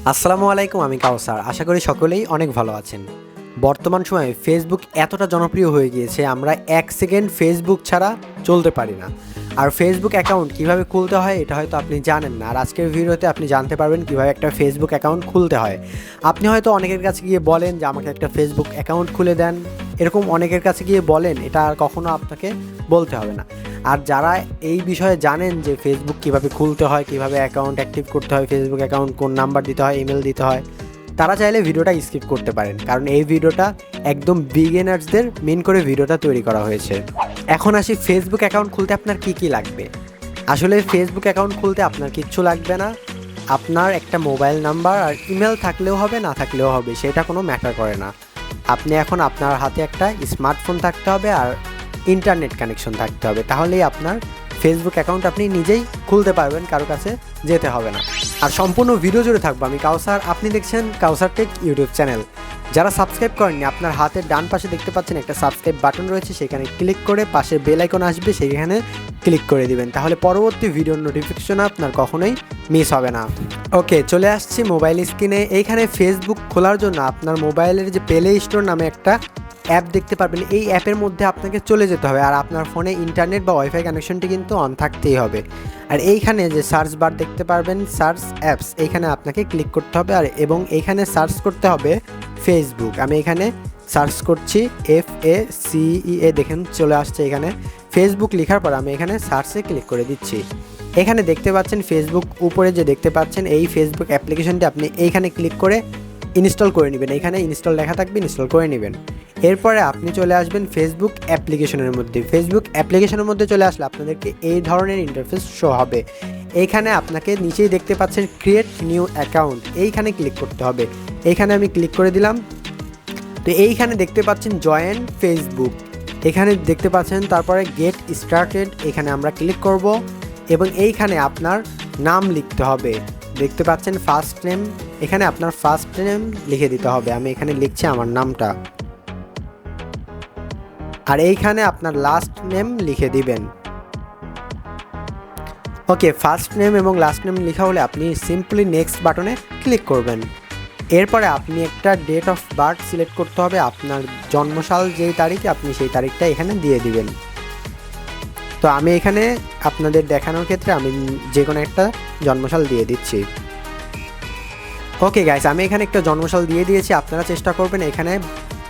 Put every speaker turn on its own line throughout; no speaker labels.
আসসালামু আলাইকুম, আমি কাউসার। আশা করি সকলেই অনেক ভালো আছেন। বর্তমান সময়ে ফেসবুক এতটা জনপ্রিয় হয়ে গিয়েছে, আমরা ১ সেকেন্ড ফেসবুক ছাড়া চলতে পারি না। আর ফেসবুক অ্যাকাউন্ট কীভাবে খুলতে হয় এটা হয়তো আপনি জানেন না। আর আজকের ভিডিওতে আপনি জানতে পারবেন কীভাবে একটা ফেসবুক অ্যাকাউন্ট খুলতে হয়। আপনি হয়তো অনেকের কাছে গিয়ে বলেন যে আমাকে একটা ফেসবুক অ্যাকাউন্ট খুলে দেন, এরকম অনেকের কাছে গিয়ে বলেন, এটা আর কখনো আপনাকে বলতে হবে না। আর যারা এই বিষয়ে জানেন যে ফেসবুক কীভাবে খুলতে হয়, কীভাবে অ্যাকাউন্ট অ্যাক্টিভ করতে হয়, ফেসবুক অ্যাকাউন্ট কোন নাম্বার দিতে হয়, ইমেল দিতে হয়, তারা চাইলে ভিডিওটা স্কিপ করতে পারেন, কারণ এই ভিডিওটা একদম বিগিনার্সদের মেন করে ভিডিওটা তৈরি করা হয়েছে। এখন আসি ফেসবুক অ্যাকাউন্ট খুলতে আপনার কি কি লাগবে। আসলে ফেসবুক অ্যাকাউন্ট খুলতে আপনার কিচ্ছু লাগবে না। আপনার একটা মোবাইল নাম্বার আর ইমেল থাকলেও হবে, না থাকলেও হবে, সেটা কোনো ম্যাটার করে না। আপনি এখন আপনার হাতে একটা স্মার্টফোন থাকতে হবে আর ইন্টারনেট কানেকশন থাকতে হবে, তাহলেই আপনার ফেসবুক অ্যাকাউন্ট আপনি নিজেই খুলতে পারবেন, কারো কাছে যেতে হবে না। আর সম্পূর্ণ ভিডিও জুড়ে থাকবো আমি কাউসার। আপনি দেখছেন কাউসার টেক ইউটিউব চ্যানেল। যারা সাবস্ক্রাইব করেননি, আপনার হাতের ডান পাশে দেখতে পাচ্ছেন একটা সাবস্ক্রাইব বাটন রয়েছে, সেখানে ক্লিক করে পাশে বেল আইকন আসবে, সেখানে ক্লিক করে দিবেন, তাহলে পরবর্তী ভিডিওর নোটিফিকেশন আপনার কখনোই মিস হবে না। ওকে, চলে আসছি মোবাইল স্ক্রিনে। এইখানে ফেসবুক খোলার জন্য আপনার মোবাইলের যে প্লে স্টোর নামে একটা অ্যাপ দেখতে পারবেন, এই অ্যাপের মধ্যে আপনাকে চলে যেতে হবে। আর আপনার ফোনে ইন্টারনেট বা ওয়াইফাই কানেকশনটি কিন্তু অন থাকতেই হবে। আর এইখানে যে সার্চ বার দেখতে পারবেন, সার্চ অ্যাপস, এইখানে আপনাকে ক্লিক করতে হবে। আর এবং এইখানে সার্চ করতে হবে ফেসবুক। আমি এখানে সার্চ করছি FACE, দেখেন চলে আসছে এখানে ফেসবুক। লেখার পর আমি এখানে সার্চে ক্লিক করে দিচ্ছি। এখানে দেখতে পাচ্ছেন ফেসবুক, উপরে যে দেখতে পাচ্ছেন এই ফেসবুক অ্যাপ্লিকেশনটি আপনি এইখানে ক্লিক করে ইনস্টল করে নেবেন। এখানে ইনস্টল লেখা থাকবে, ইনস্টল করে নেবেন। এরপরে আপনি চলে আসবেন ফেসবুক অ্যাপ্লিকেশনের মধ্যে। ফেসবুক অ্যাপ্লিকেশনের মধ্যে চলে আসলে আপনাদেরকে এই ধরনের ইন্টারফেস শো হবে। এইখানে আপনাকে নিচেই দেখতে পাচ্ছেন ক্রিয়েট নিউ অ্যাকাউন্ট, এইখানে ক্লিক করতে হবে। এইখানে আমি ক্লিক করে দিলাম। তো এইখানে দেখতে পাচ্ছেন জয়েন ফেসবুক, এখানে দেখতে পাচ্ছেন, তারপরে গেট স্টার্টেড, এখানে আমরা ক্লিক করব এবং এইখানে আপনার নাম লিখতে হবে। দেখতে পাচ্ছেন ফার্স্ট নেম, এখানে আপনার ফার্স্ট নেম লিখে দিতে হবে। আমি এখানে লিখছি আমার নামটা। আর এইখানে আপনার লাস্ট নেম লিখে দিবেন। ওকে, ফার্স্ট নেম এবং লাস্ট নেম লেখা হলে আপনি সিম্পলি নেক্সট বাটনে ক্লিক করবেন। এরপরে আপনি একটা ডেট অফ বার্থ সিলেক্ট করতে হবে, আপনার জন্মসাল যেই তারিখে আপনি সেই তারিখটা এখানে দিয়ে দিবেন। তো আমি এখানে আপনাদের দেখানোর ক্ষেত্রে আমি যে কোনো একটা জন্মসাল দিয়ে দিচ্ছি। ওকে গাইস, আমি এখানে একটা জন্মসাল দিয়ে দিয়েছি। আপনারা চেষ্টা করবেন এখানে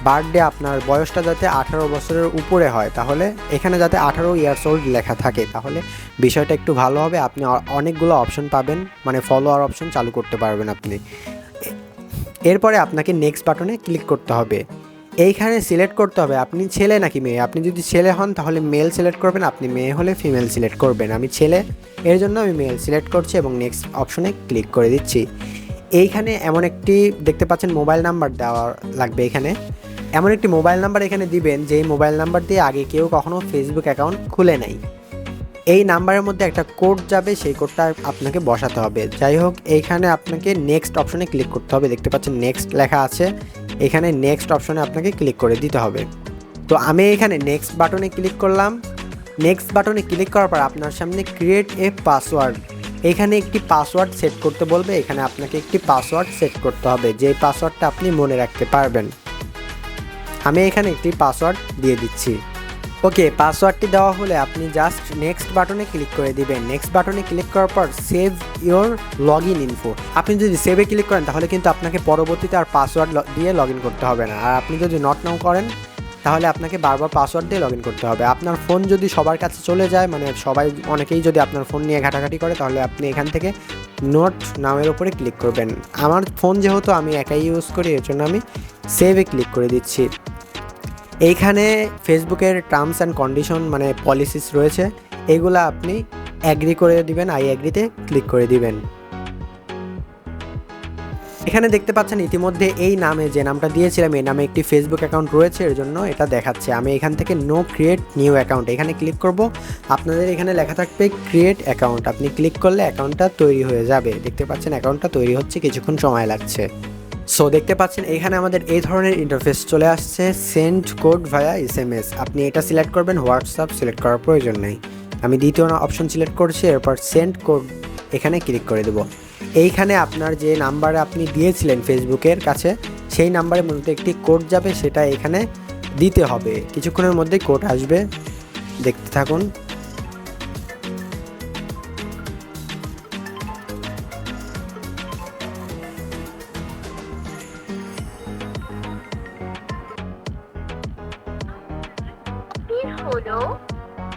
বার্থডে আপনার বয়সটা যাতে 18 বছরের উপরে হয়, তাহলে এখানে যাতে 18 ইয়ার্স ওল্ড লেখা থাকে, তাহলে বিষয়টা একটু ভালো হবে। আপনি অনেকগুলো অপশন পাবেন, মানে ফলোয়ার অপশন চালু করতে পারবেন আপনি। এরপরে আপনাকে নেক্সট বাটনে ক্লিক করতে হবে। এইখানে সিলেক্ট করতে হবে আপনি ছেলে নাকি মেয়ে। আপনি যদি ছেলে হন তাহলে মেল সিলেক্ট করবেন, আপনি মেয়ে হলে ফিমেল সিলেক্ট করবেন। আমি ছেলে, এর জন্য আমি মেল সিলেক্ট করছি এবং নেক্সট অপশনে ক্লিক করে দিচ্ছি। এইখানে এমন একটি দেখতে পাচ্ছেন মোবাইল নাম্বার দেওয়া লাগবে। এখানে এমন একটি মোবাইল নাম্বার এখানে দিবেন যেই মোবাইল নাম্বার দিয়ে আগে কেউ কখনো ফেসবুক অ্যাকাউন্ট খুলে নাই। এই নাম্বারের মধ্যে একটা কোড যাবে, সেই কোডটা আপনাকে বসাতে হবে। যাই হোক, এইখানে আপনাকে নেক্সট অপশনে ক্লিক করতে হবে। দেখতে পাচ্ছেন নেক্সট লেখা আছে, এখানে নেক্সট অপশনে আপনাকে ক্লিক করে দিতে হবে। তো আমি এখানে নেক্সট বাটনে ক্লিক করলাম। নেক্সট বাটনে ক্লিক করার পর আপনার সামনে ক্রিয়েট এ পাসওয়ার্ড, এখানে একটি পাসওয়ার্ড সেট করতে বলবে। এখানে আপনাকে একটি পাসওয়ার্ড সেট করতে হবে, যে পাসওয়ার্ডটা আপনি মনে রাখতে পারবেন। আমি এখানে একটি পাসওয়ার্ড দিয়ে দিচ্ছি। ওকে, পাসওয়ার্ডটি দেওয়া হলে আপনি জাস্ট নেক্সট বাটনে ক্লিক করে দিবেন। নেক্সট বাটনে ক্লিক করার পর save your log in info, আপনি যদি সেভে ক্লিক করেন তাহলে কিন্তু আপনাকে পরবর্তীতে আর পাসওয়ার্ড দিয়ে লগ ইন করতে হবে না। আর আপনি যদি নট নাও করেন তাহলে আপনাকে বারবার পাসওয়ার্ড দিয়ে লগ ইন করতে হবে। আপনার ফোন যদি সবার কাছে চলে যায়, মানে অনেকেই যদি আপনার ফোন নিয়ে ঘাটাঘাটি করে, তাহলে আপনি এখান থেকে নোট নামের উপরে ক্লিক করবেন। আমার ফোন যেহেতু আমি একাই ইউজ করি, এর জন্য আমি সেভে ক্লিক করে দিচ্ছি। এইখানে ফেসবুকের টার্মস অ্যান্ড কন্ডিশন মানে পলিসিস রয়েছে, এগুলো আপনি অ্যাগ্রি করে দিবেন, আই অ্যাগ্রিতে ক্লিক করে দিবেন। এখানে দেখতে পাচ্ছেন ইতিমধ্যে এই নামে যে নামটা দিয়েছিলাম এই নামে একটি ফেসবুক অ্যাকাউন্ট রয়েছে, এর জন্য এটা দেখাচ্ছে। আমি এখান থেকে নো ক্রিয়েট নিউ অ্যাকাউন্ট এখানে ক্লিক করব। আপনাদের এখানে লেখা থাকবে ক্রিয়েট অ্যাকাউন্ট, আপনি ক্লিক করলে অ্যাকাউন্টটা তৈরি হয়ে যাবে। দেখতে পাচ্ছেন অ্যাকাউন্টটা তৈরি হচ্ছে, কিছুক্ষণ সময় লাগছে। সো দেখতে পাচ্ছেন এখানে আমাদের এই ধরনের ইন্টারফেস চলে আসছে, সেন্ড কোড ভায়া SMS। আপনি এটা সিলেক্ট করবেন, হোয়াটসঅ্যাপ সিলেক্ট করার প্রয়োজন নেই। আমি দ্বিতীয় অপশন সিলেক্ট করছি, এরপর সেন্ড কোড এখানে ক্লিক করে দেব। এইখানে আপনার যে নাম্বারে আপনি দিয়েছিলেন ফেসবুকের কাছে সেই নাম্বারের মধ্যে একটি কোড যাবে, সেটা এখানে দিতে হবে। কিছুক্ষণের মধ্যেই কোড আসবে, দেখতে থাকুন।
হলো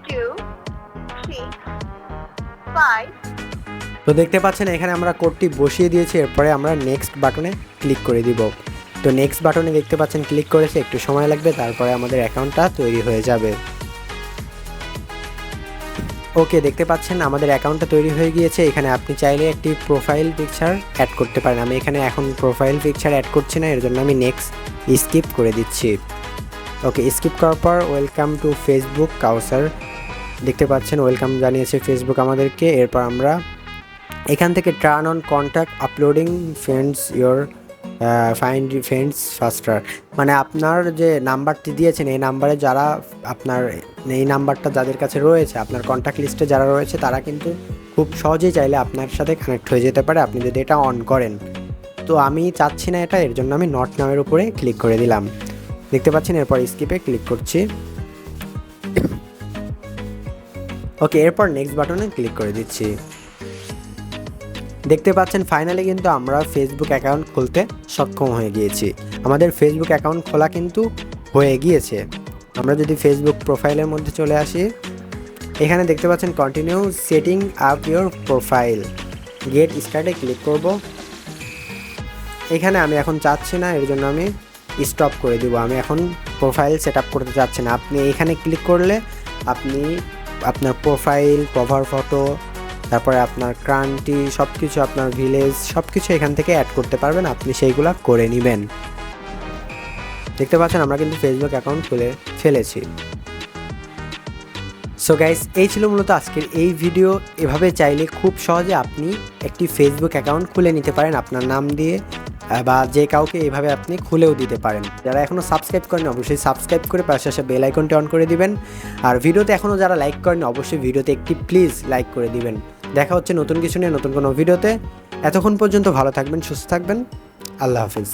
2 3 5।
তো দেখতে পাচ্ছেন এখানে আমরা কোডটি বসিয়ে দিয়েছি, এরপরে আমরা নেক্সট বাটনে ক্লিক করে দিব। তো নেক্সট বাটনে দেখতে পাচ্ছেন ক্লিক করেছে, একটু সময় লাগবে, তারপরে আমাদের অ্যাকাউন্টটা তৈরি হয়ে যাবে। ওকে, দেখতে পাচ্ছেন আমাদের অ্যাকাউন্টটা তৈরি হয়ে গিয়েছে। এখানে আপনি চাইলে একটি প্রোফাইল পিকচার অ্যাড করতে পারেন। আমি এখানে এখন প্রোফাইল পিকচার অ্যাড করছি না, এর জন্য আমি নেক্সট স্কিপ করে দিচ্ছি। ওকে, স্কিপ করার পর ওয়েলকাম টু ফেসবুক কাউসার, দেখতে পাচ্ছেন ওয়েলকাম জানিয়েছে ফেসবুক আমাদেরকে। এরপর আমরা এখান থেকে turn on contact uploading friends your find friends ফাস্টার, মানে আপনার যে নাম্বারটি দিয়েছেন এই নাম্বারে যারা আপনার এই নাম্বারটা যাদের কাছে রয়েছে, আপনার কন্ট্যাক্ট লিস্টে যারা রয়েছে তারা কিন্তু খুব সহজেই চাইলে আপনার সাথে কানেক্ট হয়ে যেতে পারে আপনি যদি এটা অন করেন। তো আমি চাচ্ছি না এটা, এর জন্য আমি নট নামের উপরে ক্লিক করে দিলাম, দেখতে পাচ্ছেন। এরপর স্কিপে ক্লিক করছি। ওকে, এরপর নেক্সট বাটনে ক্লিক করে দিচ্ছি। দেখতে পাচ্ছেন ফাইনালি কিন্তু আমরা ফেসবুক অ্যাকাউন্ট খুলতে সক্ষম হয়ে গিয়েছি। আমাদের ফেসবুক অ্যাকাউন্ট খোলা কিন্তু হয়ে গিয়েছে। আমরা যদি ফেসবুক প্রোফাইলের মধ্যে চলে আসি, এখানে দেখতে পাচ্ছেন continue setting up your profile, get স্টার্টে ক্লিক করব। এখানে আমি এখন চাচ্ছি না, এর জন্য আমি স্টপ করে দিব। আমি এখন প্রোফাইল সেট আপ করতে চাচ্ছি না। আপনি এখানে ক্লিক করলে আপনি আপনার প্রোফাইল, কভার ফটো, তারপরে আপনার কান্ট্রি সব কিছু, আপনার ভিলেজ সব কিছু এখান থেকে অ্যাড করতে পারবেন, আপনি সেইগুলো করে নেবেন। দেখতে পাচ্ছেন আমরা কিন্তু ফেসবুক অ্যাকাউন্ট খুলে ফেলেছি। সো গাইস, এই ছিল মূলত আজকের এই ভিডিও। এভাবে চাইলে খুব সহজে আপনি একটি ফেসবুক অ্যাকাউন্ট খুলে নিতে পারেন আপনার নাম দিয়ে, বা যে কাউকে এভাবে আপনি খুলেও দিতে পারেন। যারা এখনও সাবস্ক্রাইব করেন অবশ্যই সাবস্ক্রাইব করে পাশে আসা বেল আইকনটি অন করে দিবেন। আর ভিডিওতে এখনও যারা লাইক করেন অবশ্যই ভিডিওতে একটি প্লিজ লাইক করে দিবেন। দেখা হচ্ছে নতুন কিছু নিয়ে নতুন কোনো ভিডিওতে। এতক্ষণ পর্যন্ত ভালো থাকবেন, সুস্থ থাকবেন। আল্লাহ হাফিজ।